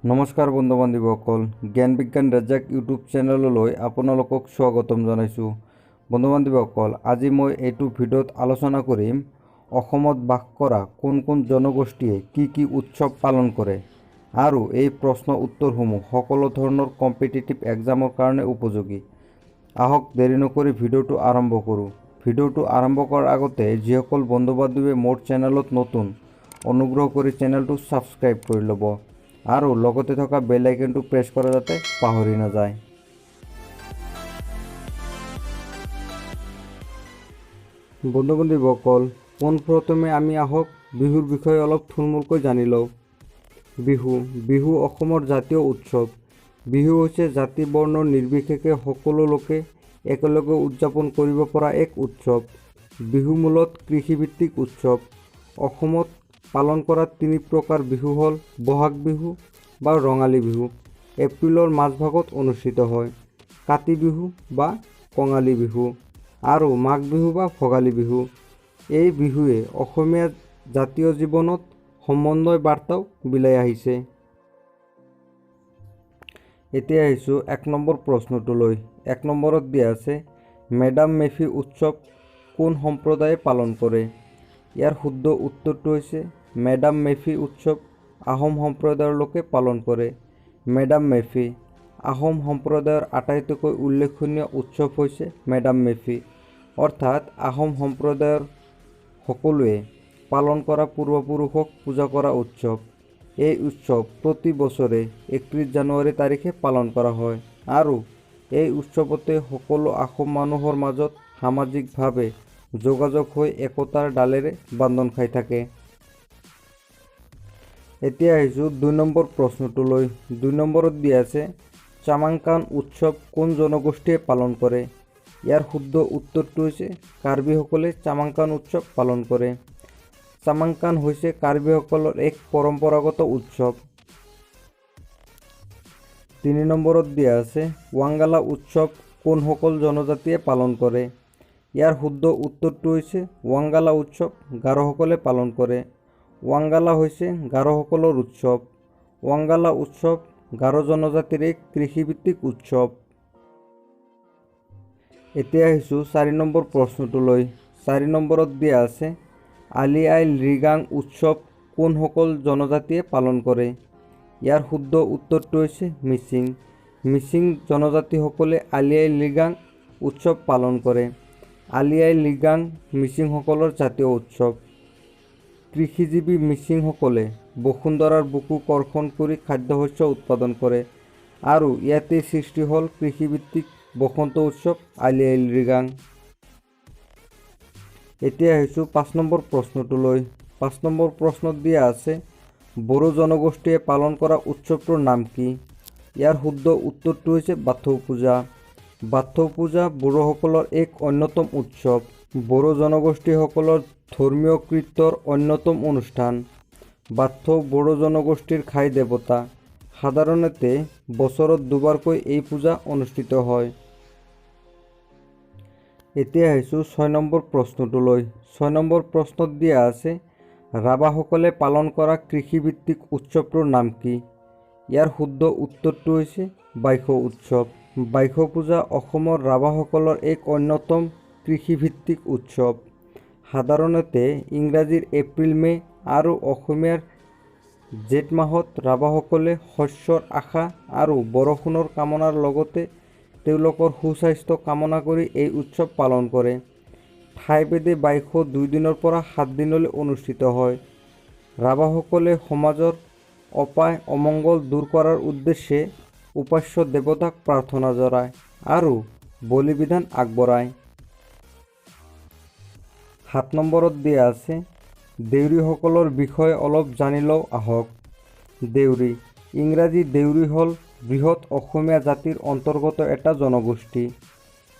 নমস্কাৰ বন্ধু বান্ধৱীসকল, জ্ঞান বিজ্ঞান ৰাজ্জাক ইউটিউব চেনেললৈ আপোনালোকক স্বাগতম জনাইছোঁ। বন্ধু বান্ধৱীসকল, আজি মই এইটো ভিডিঅ'ত আলোচনা কৰিম অসমত বাস কৰা কোন কোন জনগোষ্ঠীয়ে কি উৎসৱ পালন কৰে আৰু এই প্ৰশ্ন উত্তৰসমূহ সকলো ধৰণৰ কম্পিটিটিভ এক্সামৰ কাৰণে উপযোগী। আহক দেৰি নকৰি ভিডিঅ'টো আৰম্ভ কৰোঁ। ভিডিঅ'টো আৰম্ভ কৰাৰ আগতে যিসকল বন্ধু বান্ধৱীয়ে মোৰ চেনেলত নতুন, অনুগ্ৰহ কৰি চেনেলটো ছাবস্ক্ৰাইব কৰি ল'ব আৰু লগতে থকা বেল আইকনটো প্ৰেছ কৰা যাতে পাহৰি নাযায়। বন্ধু বান্ধৱীসকল, পোনপ্ৰথমে আমি আহক বিহুৰ বিষয়ে অলপ থুলমূলকৈ জানি লওঁ। বিহু অসমৰ জাতীয় উৎসৱ। বিহু হৈছে জাতি বৰ্ণ নিৰ্বিশেষে সকলো লোকে একেলগে উদযাপন কৰিব পৰা এক উৎসৱ। বিহু মূলত কৃষিভিত্তিক উৎসৱ। অসমত পালন কৰা তিনি প্ৰকাৰ বিহু হ'ল বহাগ বিহু বা ৰঙালী বিহু, এপ্ৰিলৰ মাজভাগত অনুষ্ঠিত হয়, কাতি বিহু বা কঙালী বিহু আৰু মাঘ বিহু বা ভোগালী বিহু। এই বিহুৱে অসমীয়া জাতীয় জীৱনত সমন্বয় বাৰ্তাও বিলাই আহিছে। এতিয়া আহিছোঁ ১ নম্বৰ প্ৰশ্নটোলৈ। ১ নম্বৰত দিয়া আছে, মেডাম মেফি উৎসৱ কোন সম্প্ৰদায়ে পালন কৰে? ইয়াৰ শুদ্ধ উত্তৰটো হৈছে মেডাম মেফি উৎসৱ আহোম সম্প্ৰদায়ৰ লোকে পালন কৰে। মেডাম মেফি আহোম সম্প্ৰদায়ৰ আটাইতকৈ উল্লেখনীয় উৎসৱ হৈছে মেডাম মেফি, অৰ্থাৎ আহোম সম্প্ৰদায়ৰ সকলোৱে পালন কৰা পূৰ্বপুৰুষক পূজা কৰা উৎসৱ। এই উৎসৱ প্ৰতি বছৰে ৩১ জানুৱাৰী তাৰিখে পালন কৰা হয় আৰু এই উৎসৱতে সকলো আহোম মানুহৰ মাজত সামাজিকভাৱে যোগাযোগ হৈ একতাৰ ডালেৰে বান্ধোন খাই থাকে। এতিয়া আহিছোঁ ২ নম্বৰ প্ৰশ্নটোলৈ। ২ নম্বৰত দিয়া আছে, চামাংকান উৎসৱ কোন জনগোষ্ঠীয়ে পালন কৰে? ইয়াৰ শুদ্ধ উত্তৰটো হৈছে কাৰ্বিসকলে চামাংকান উৎসৱ পালন কৰে। চামাংকান হৈছে কাৰ্বিসকলৰ এক পৰম্পৰাগত উৎসৱ। ৩ নম্বৰত দিয়া আছে, ৱাংগালা উৎসৱ কোনসকল জনজাতিয়ে পালন কৰে? ইয়াৰ শুদ্ধ উত্তৰটো হৈছে ৱাংগালা উৎসৱ গাৰোসকলে পালন কৰে। ৱাংগালা হৈছে গাৰোসকলৰ উৎসৱ। ৱাংগালা উৎসৱ গাৰো জনজাতিৰ এক কৃষিভিত্তিক উৎসৱ। এতিয়া আহিছোঁ ৪ নম্বৰ প্ৰশ্নটোলৈ। ৪ নম্বৰত দিয়া আছে, আলি আই লৃগাং উৎসৱ কোনসকল জনজাতিয়ে পালন কৰে? ইয়াৰ শুদ্ধ উত্তৰটো হৈছে মিচিং। মিচিং জনজাতিসকলে আলি আই লৃগাং উৎসৱ পালন কৰে। আলি আই লৃগাং মিচিংসকলৰ জাতীয় উৎসৱ। কৃষিজীৱী মিচিংসকলে বসুন্ধৰাৰ বুকু কৰ্ষণ কৰি খাদ্যশস্য উৎপাদন কৰে আৰু ইয়াতেই সৃষ্টি হ'ল কৃষিভিত্তিক বসন্ত উৎসৱ আলি আই লৃগাং। এতিয়া আহিছোঁ ৫ নম্বৰ প্ৰশ্নটোলৈ। ৫ নম্বৰ প্ৰশ্নত দিয়া আছে, বড়ো জনগোষ্ঠীয়ে পালন কৰা উৎসৱটোৰ নাম কি? ইয়াৰ শুদ্ধ উত্তৰটো হৈছে বাথৌ পূজা। বাথৌ পূজা বড়োসকলৰ এক অন্যতম উৎসৱ। বড়ো জনগোষ্ঠীসকলৰ ধৰ্মীয় কৃত্যৰ অন্যতম অনুষ্ঠান। বাথৌ বড়ো জনগোষ্ঠীৰ ঘাই দেৱতা। সাধাৰণতে বছৰত দুবাৰকৈ এই পূজা অনুষ্ঠিত হয়। এতিয়া আহিছোঁ ৬ নম্বৰ প্ৰশ্নটোলৈ। ৬ নম্বৰ প্ৰশ্নত দিয়া আছে, ৰাভাসকলে পালন কৰা কৃষিভিত্তিক উৎসৱটোৰ নাম কি? ইয়াৰ শুদ্ধ উত্তৰটো হৈছে বাইখো উৎসৱ। বাইখো পূজা অসমৰ ৰাভাসকলৰ এক অন্যতম কৃষিভিত্তিক উৎসৱ। সাধাৰণতে ইংৰাজীৰ এপ্ৰিল মে' আৰু অসমীয়াৰ জেঠ মাহত ৰাভাসকলে শস্যৰ আশা আৰু বৰষুণৰ কামনাৰ লগতে তেওঁলোকৰ সুস্বাস্থ্য কামনা কৰি এই উৎসৱ পালন কৰে। ঠাইভেদে বাইখো ২ দিনৰ পৰা ৭ দিনলৈ অনুষ্ঠিত হয়। ৰাভাসকলে সমাজৰ অপায় অমংগল দূৰ কৰাৰ উদ্দেশ্যে উপাস্য দেৱতাক প্ৰাৰ্থনা জনায় আৰু বলি বিধান আগবঢ়ায়। ৭ নম্বৰত দিয়া আছে, দেউৰীসকলৰ বিষয়ে অলপ জানি লওঁ আহক। দেউৰী ইংৰাজী দেউৰী হ'ল বৃহৎ অসমীয়া জাতিৰ অন্তৰ্গত এটা জনগোষ্ঠী।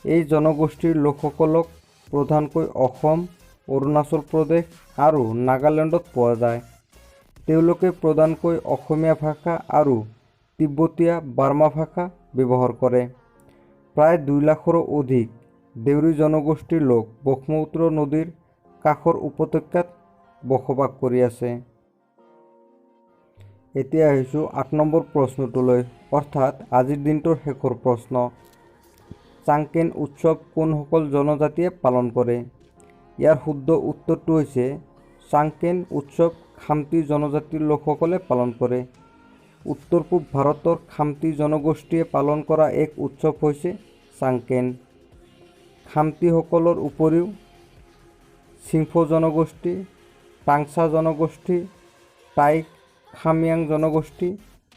এই জনগোষ্ঠীৰ লোকসকলক প্ৰধানকৈ অসম, অৰুণাচল প্ৰদেশ আৰু নাগালেণ্ডত পোৱা যায়। তেওঁলোকে প্ৰধানকৈ অসমীয়া ভাষা আৰু তিব্বতীয়া বাৰ্মা ভাষা ব্যৱহাৰ কৰে। প্ৰায় ২ লাখৰো অধিক দেউৰী জনগোষ্ঠীৰ লোক ব্ৰহ্মপুত্ৰ নদীৰ কাষৰ উপত্যকাত বসবাস কৰি আছে। এতিয়া আহিছোঁ 8 নম্বৰ প্ৰশ্নটোলৈ, অৰ্থাৎ আজিৰ দিনটোৰ শেষৰ প্ৰশ্ন। চাংকেন উৎসৱ কোনসকল জনজাতিয়ে পালন কৰে? ইয়াৰ শুদ্ধ উত্তৰটো হৈছে চাংকেন উৎসৱ খামতি জনজাতিৰ লোকসকলে পালন কৰে। উত্তৰ পূব ভাৰতৰ খামতি জনগোষ্ঠীয়ে পালন কৰা এক উৎসৱ হৈছে চাংকেন। খামতিসকলৰ উপৰিও চিংফো জনগোষ্ঠী, টাংচা জনগোষ্ঠী, টাই খামিয়াং জনগোষ্ঠী,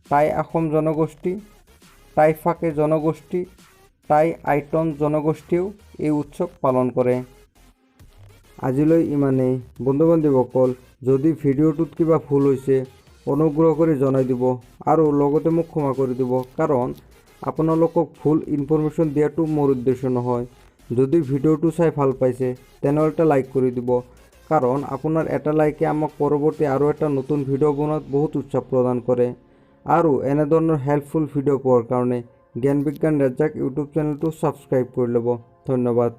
টাই আহোম জনগোষ্ঠী, টাই ফাকে জনগোষ্ঠী, টাই আইটন জনগোষ্ঠীয়েও এই উৎসৱ পালন কৰে। আজিলৈ ইমানেই। বন্ধু বান্ধৱীসকল, যদি ভিডিঅ'টোত কিবা ভুল হৈছে অনুগ্ৰহ কৰি জনাই দিব আৰু লগতে মোক ক্ষমা কৰি দিব, কাৰণ আপোনালোকক ভুল ইনফৰমেশ্যন দিয়াটো মোৰ উদ্দেশ্য নহয়। যদি ভিডিঅ'টো চাই ভাল পাইছে তেনেহ'লে লাইক কৰি দিব, কাৰণ আপোনাৰ এটা লাইকে আমাক পৰৱৰ্তী আৰু এটা নতুন ভিডিঅ' বনোৱাত বহুত উৎসাহ প্ৰদান কৰে। আৰু এনেধৰণৰ হেল্পফুল ভিডিঅ' পোৱাৰ কাৰণে জ্ঞান বিজ্ঞান ৰাজ্জাক ইউটিউব চেনেলটো ছাবস্ক্ৰাইব কৰি ল'ব। ধন্যবাদ।